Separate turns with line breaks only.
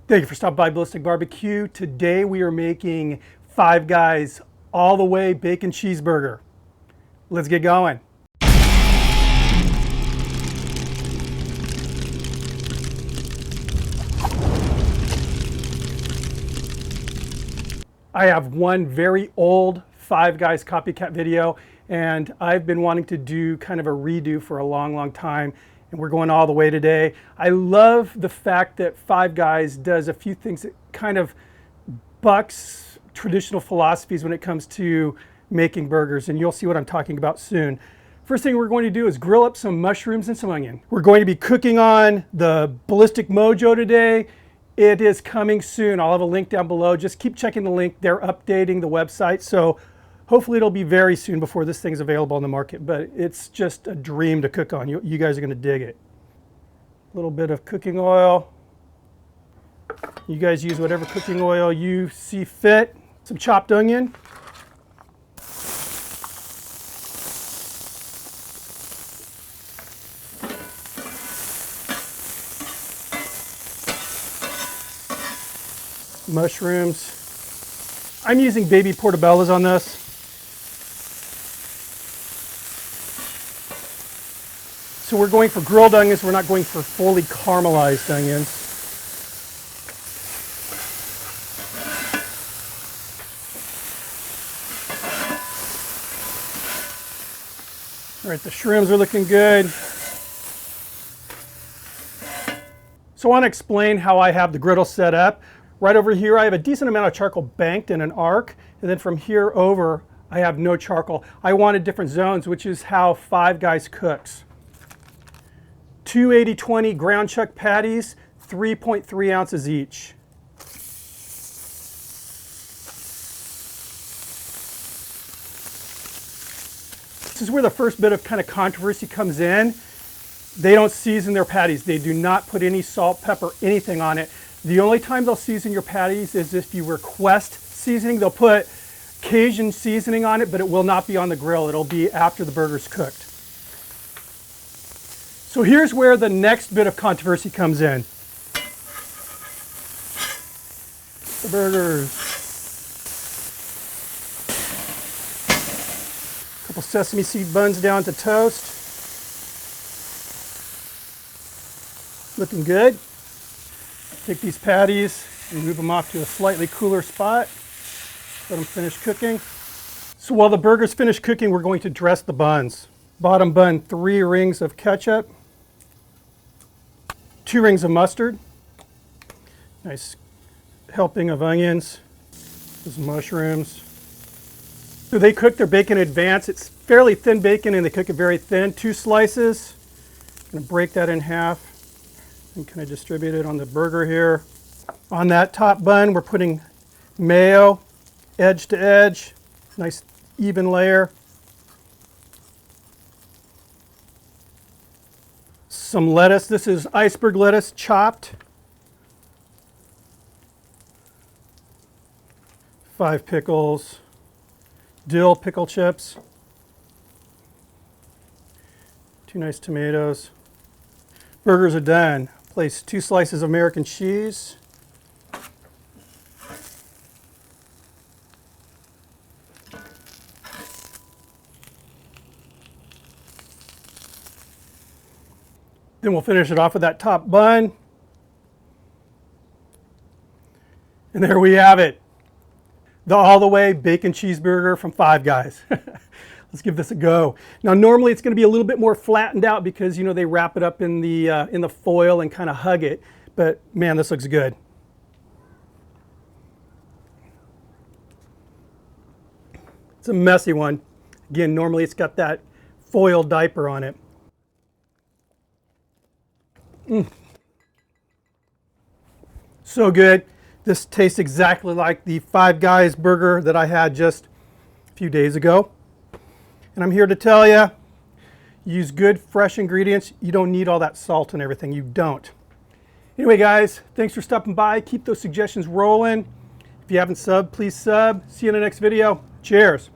Thank you for stopping by Ballistic Barbecue. Today we are making Five Guys all the way bacon cheeseburger. Let's get going. I have one very old Five Guys Copycat video, and I've been wanting to do kind of a redo for a long time, and we're going all the way today. I love the fact that Five Guys does a few things that kind of bucks traditional philosophies when it comes to making burgers, and you'll see what I'm talking about soon. First thing we're going to do is grill up some mushrooms and some onion. We're going to be cooking on the Ballistic Mojo today. It is coming soon. I'll have a link down below. Just keep checking the link. They're updating the website, so hopefully it'll be very soon before this thing's available on the market, but it's just a dream to cook on. You guys are gonna dig it. A little bit of cooking oil. You guys use whatever cooking oil you see fit. Some chopped onion. Mushrooms. I'm using baby portobellos on this. So we're going for grilled onions, we're not going for fully caramelized onions. All right, the shrooms are looking good. So I want to explain how I have the griddle set up. Right over here I have a decent amount of charcoal banked in an arc, and then from here over I have no charcoal. I wanted different zones, which is how Five Guys cooks. 2 80/20 ground chuck patties, 3.3 ounces each. This is where the first bit of kind of controversy comes in. They don't season their patties. They do not put any salt, pepper, anything on it. The only time they'll season your patties is if you request seasoning. They'll put Cajun seasoning on it, but it will not be on the grill. It'll be after the burger's cooked. So here's where the next bit of controversy comes in. The burgers. A couple sesame seed buns down to toast. Looking good. Take these patties and move them off to a slightly cooler spot. Let them finish cooking. So while the burgers finish cooking, we're going to dress the buns. Bottom bun, 3 rings of ketchup. 2 rings of mustard, nice helping of onions, those mushrooms. So they cook their bacon in advance. It's fairly thin bacon and they cook it very thin. 2 slices, I'm gonna break that in half and kind of distribute it on the burger here. On that top bun, we're putting mayo, edge to edge, nice even layer. Some lettuce. This is iceberg lettuce chopped. 5 pickles. Dill pickle chips. 2 nice tomatoes. Burgers are done. Place 2 slices of American cheese. Then we'll finish it off with that top bun. And there we have it. The all the way bacon cheeseburger from Five Guys. Let's give this a go. Now normally it's going to be a little bit more flattened out because, you know, they wrap it up in the foil and kind of hug it. But man, this looks good. It's a messy one. Again, normally it's got that foil diaper on it. So good. This tastes exactly like the Five Guys burger that I had just a few days ago. And I'm here to tell you, use good fresh ingredients. You don't need all that salt and everything. You don't. Anyway guys, thanks for stopping by. Keep those suggestions rolling. If you haven't subbed, please sub. See you in the next video. Cheers.